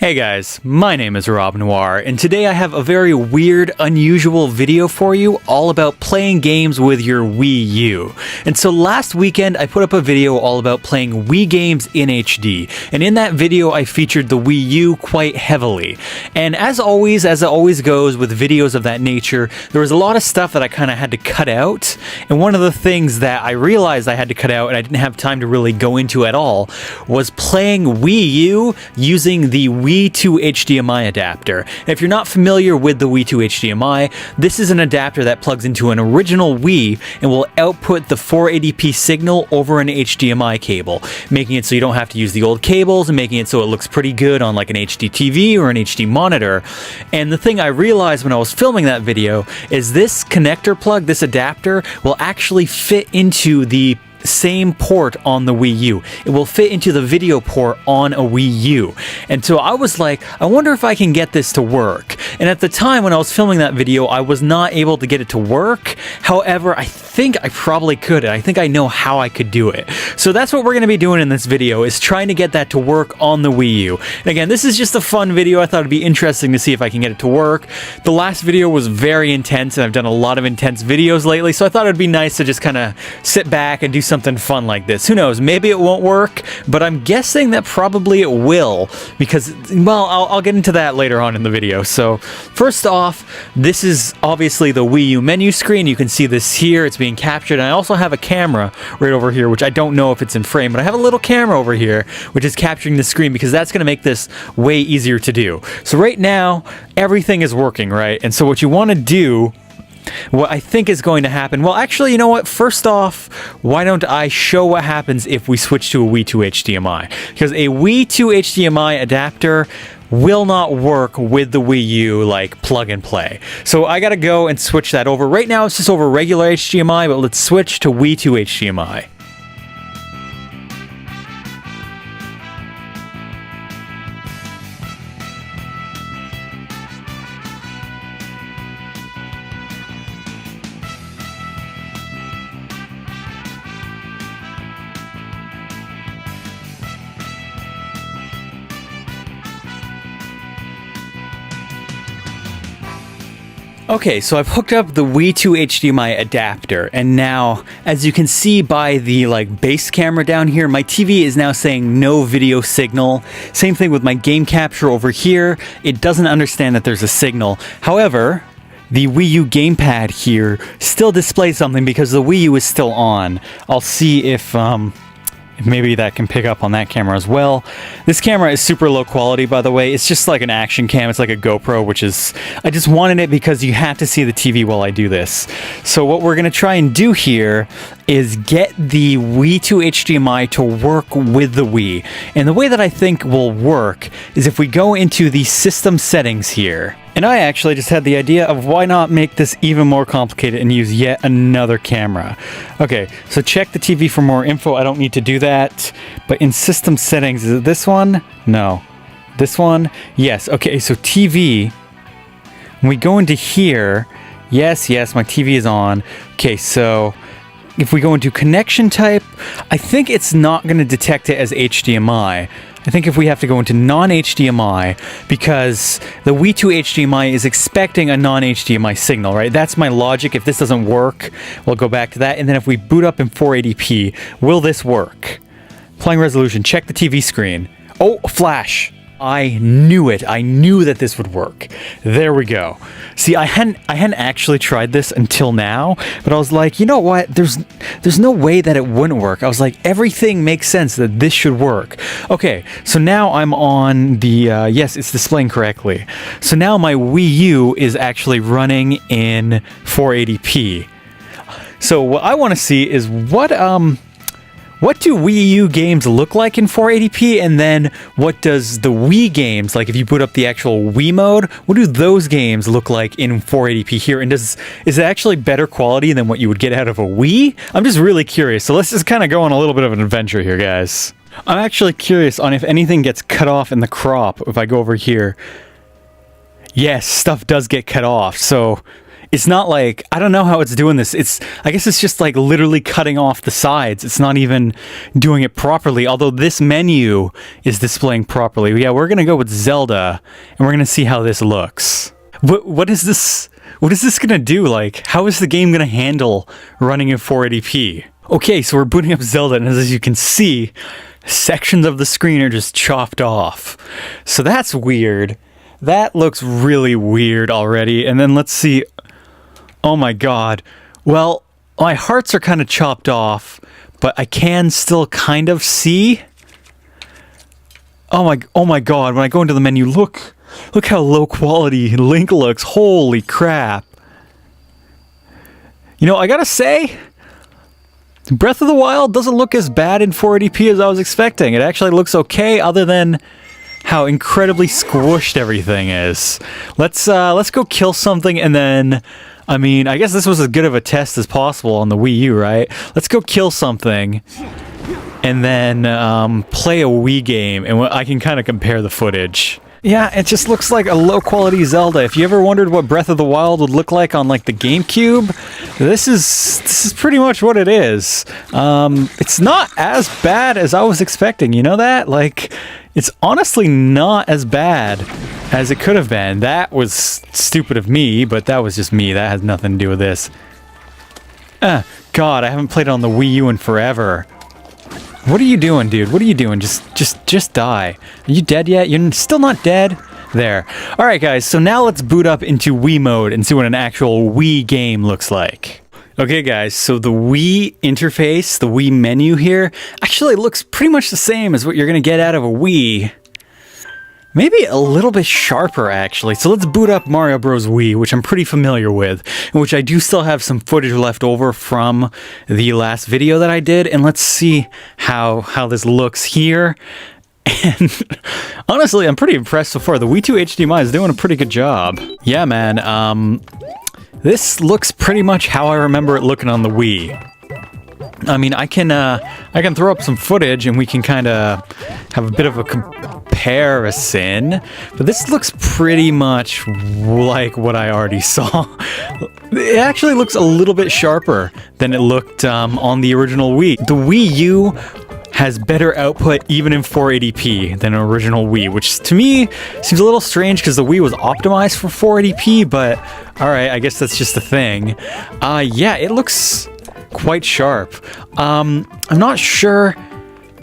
Hey guys, my name is Rob Noire, and today I have a very weird, unusual video for you all about playing games with your Wii U. And so last weekend I put up a video all about playing Wii games in HD, and in that video I featured the Wii U quite heavily. And as it always goes with videos of that nature, there was a lot of stuff that I kind of had to cut out, and one of the things that I realized I had to cut out and I didn't have time to really go into at all was playing Wii U using the Wii to HDMI adapter. And if you're not familiar with the Wii to HDMI, this is an adapter that plugs into an original Wii and will output the 480p signal over an HDMI cable, making it so you don't have to use the old cables and making it so it looks pretty good on like an HD TV or an HD monitor. And the thing I realized when I was filming that video is this connector plug, this adapter, will actually fit into the same port on the Wii U. It will fit into the video port on a Wii U. And so I was like, I wonder if I can get this to work. And at the time when I was filming that video, I was not able to get it to work. However, I think I probably could. I think I know how I could do it. So that's what we're going to be doing in this video, is trying to get that to work on the Wii U. And again, this is just a fun video. I thought it'd be interesting to see if I can get it to work. The last video was very intense, and I've done a lot of intense videos lately, so I thought it'd be nice to just kind of sit back and do something fun like this. Who knows? Maybe it won't work, but I'm guessing that probably it will, because, well, I'll get into that later on in the video. So first off, this is obviously the Wii U menu screen. You can see this here. It's being captured, and I also have a camera right over here, which I don't know if it's in frame, but I have a little camera over here which is capturing the screen, because that's going to make this way easier to do. So right now everything is working, right? And so what you want to do, what I think is going to happen, well, actually, you know what? First off, why don't I show what happens if we switch to a Wii to HDMI? Because a Wii to HDMI adapter will not work with the Wii U like plug and play. So I gotta go and switch that over. Right now it's just over regular HDMI, but let's switch to Wii to HDMI. Okay, so I've hooked up the Wii to HDMI adapter, and now, as you can see by the base camera down here, my TV is now saying no video signal. Same thing with my game capture over here. It doesn't understand that there's a signal. However, the Wii U gamepad here still displays something because the Wii U is still on. I'll see if maybe that can pick up on that camera as well. This camera is super low quality, by the way. It's just like an action cam. It's like a GoPro, which is... I just wanted it because you have to see the TV while I do this. So what we're going to try and do here is get the Wii to HDMI to work with the Wii. And the way that I think will work is if we go into the system settings here. And I actually just had the idea of why not make this even more complicated and use yet another camera. Okay, so check the TV for more info. I don't need to do that. But in system settings, is it this one? No. This one? Yes. Okay, so TV. When we go into here, yes, my TV is on. Okay, so if we go into connection type, I think it's not going to detect it as HDMI. I think if we have to go into non-HDMI, because the Wii to HDMI is expecting a non-HDMI signal, right? That's my logic. If this doesn't work, we'll go back to that. And then if we boot up in 480p, will this work? Playing resolution, check the TV screen. Oh, flash. I knew it. I knew that this would work. There we go. See, I hadn't actually tried this until now, but I was like, you know what? There's no way that it wouldn't work. I was like, everything makes sense that this should work. Okay, so now I'm on the, yes, it's displaying correctly. So now my Wii U is actually running in 480p. So what I want to see is what do Wii U games look like in 480p, and then what does the Wii games, like if you put up the actual Wii mode, what do those games look like in 480p here? And is it actually better quality than what you would get out of a Wii? I'm just really curious. So let's just kind of go on a little bit of an adventure here, guys. I'm actually curious on if anything gets cut off in the crop if I go over here. Yes, stuff does get cut off. So It's not like, I don't know how it's doing this. I guess it's just like literally cutting off the sides. It's not even doing it properly, although this menu is displaying properly. Yeah, we're going to go with Zelda, and we're going to see how this looks. What is this? What is this going to do? Like, how is the game going to handle running in 480p? Okay, so we're booting up Zelda, and as you can see, sections of the screen are just chopped off. So that's weird. That looks really weird already. And then let's see. Oh my god. Well, my hearts are kind of chopped off, but I can still kind of see. Oh my god. When I go into the menu, look how low quality Link looks. Holy crap. You know, I gotta say, Breath of the Wild doesn't look as bad in 480p as I was expecting. It actually looks okay, other than how incredibly squished everything is. Let's go kill something, and then, I mean, I guess this was as good of a test as possible on the Wii U, right? Let's go kill something, and then play a Wii game, and I can kind of compare the footage. Yeah, it just looks like a low-quality Zelda. If you ever wondered what Breath of the Wild would look like on, like, the GameCube, this is pretty much what it is. It's not as bad as I was expecting, you know that? Like, it's honestly not as bad as it could have been. That was stupid of me, but that was just me. That has nothing to do with this. God, I haven't played it on the Wii U in forever. What are you doing, dude? What are you doing? Just die. Are you dead yet? You're still not dead? There. Alright, guys, so now let's boot up into Wii mode and see what an actual Wii game looks like. Okay, guys, so the Wii interface, the Wii menu here, actually looks pretty much the same as what you're going to get out of a Wii. Maybe a little bit sharper, actually. So let's boot up Mario Bros. Wii, which I'm pretty familiar with, and which I do still have some footage left over from the last video that I did, and let's see how this looks here. And honestly, I'm pretty impressed so far. The Wii 2 HDMI is doing a pretty good job. Yeah, man, this looks pretty much how I remember it looking on the Wii. I mean, I can throw up some footage and we can kind of have a bit of a comparison, but this looks pretty much like what I already saw. It actually looks a little bit sharper than it looked on the original Wii. The Wii U has better output even in 480p than an original Wii, which to me seems a little strange because the Wii was optimized for 480p, but alright, I guess that's just a thing. Yeah, it looks quite sharp. I'm not sure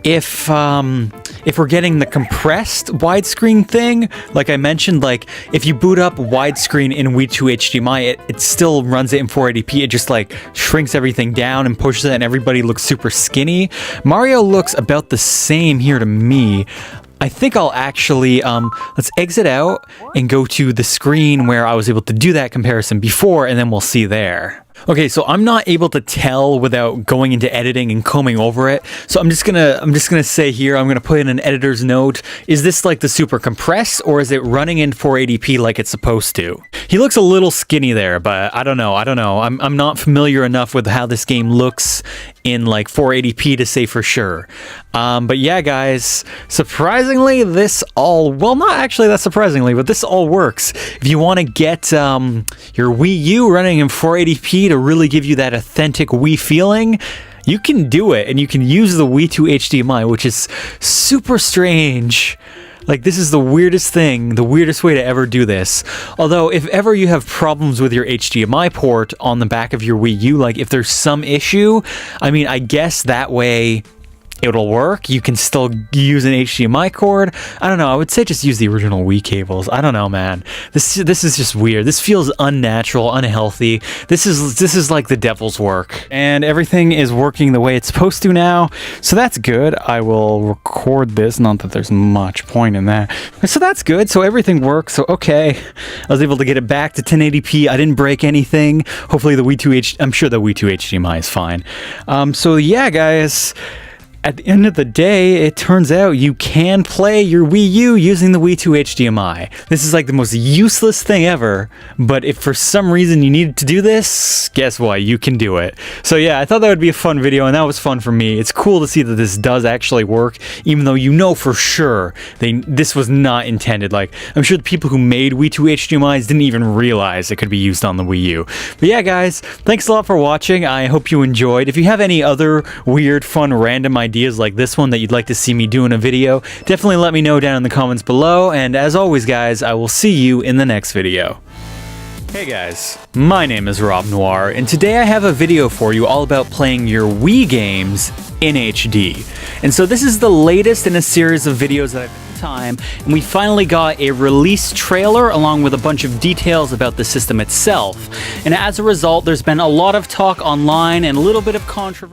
if we're getting the compressed widescreen thing. Like I mentioned, like if you boot up widescreen in Wii 2 HDMI, it still runs it in 480p. It just like shrinks everything down and pushes it, and everybody looks super skinny. Mario looks about the same here to me. I think I'll actually, let's exit out and go to the screen where I was able to do that comparison before, and then we'll see there. Okay, so I'm not able to tell without going into editing and combing over it. So I'm just gonna say here, I'm gonna put in an editor's note. Is this like the super compressed, or is it running in 480p like it's supposed to? He looks a little skinny there, but I don't know. I'm not familiar enough with how this game looks in like 480p to say for sure. But yeah, guys, surprisingly, this all, well, not actually that surprisingly, but this all works. If you want to get your Wii U running in 480p to really give you that authentic Wii feeling, you can do it, and you can use the Wii 2 HDMI, which is super strange. Like, this is the weirdest thing, the weirdest way to ever do this. Although, if ever you have problems with your HDMI port on the back of your Wii U, like if there's some issue, I mean, I guess that way it'll work. You can still use an HDMI cord. I don't know. I would say just use the original Wii cables. I don't know, man. This is just weird. This feels unnatural, unhealthy. This is like the devil's work. And everything is working the way it's supposed to now. So that's good. I will record this. Not that there's much point in that. So that's good. So everything works. So okay. I was able to get it back to 1080p. I didn't break anything. Hopefully the Wii 2 I'm sure the Wii 2 HDMI is fine. So yeah, guys. at the end of the day, it turns out you can play your Wii U using the Wii 2 HDMI. This is like the most useless thing ever, but if for some reason you needed to do this, guess what? You can do it. So yeah, I thought that would be a fun video, and that was fun for me. It's cool to see that this does actually work, even though you know for sure this was not intended. Like, I'm sure the people who made Wii 2 HDMIs didn't even realize it could be used on the Wii U. But yeah, guys, thanks a lot for watching. I hope you enjoyed. If you have any other weird, fun, random ideas like this one that you'd like to see me do in a video, definitely let me know down in the comments below, and as always guys, I will see you in the next video. Hey guys, my name is Rob Noire, and today I have a video for you all about playing your Wii games in HD. And so this is the latest in a series of videos that I've done time, and we finally got a release trailer along with a bunch of details about the system itself. And as a result, there's been a lot of talk online and a little bit of controversy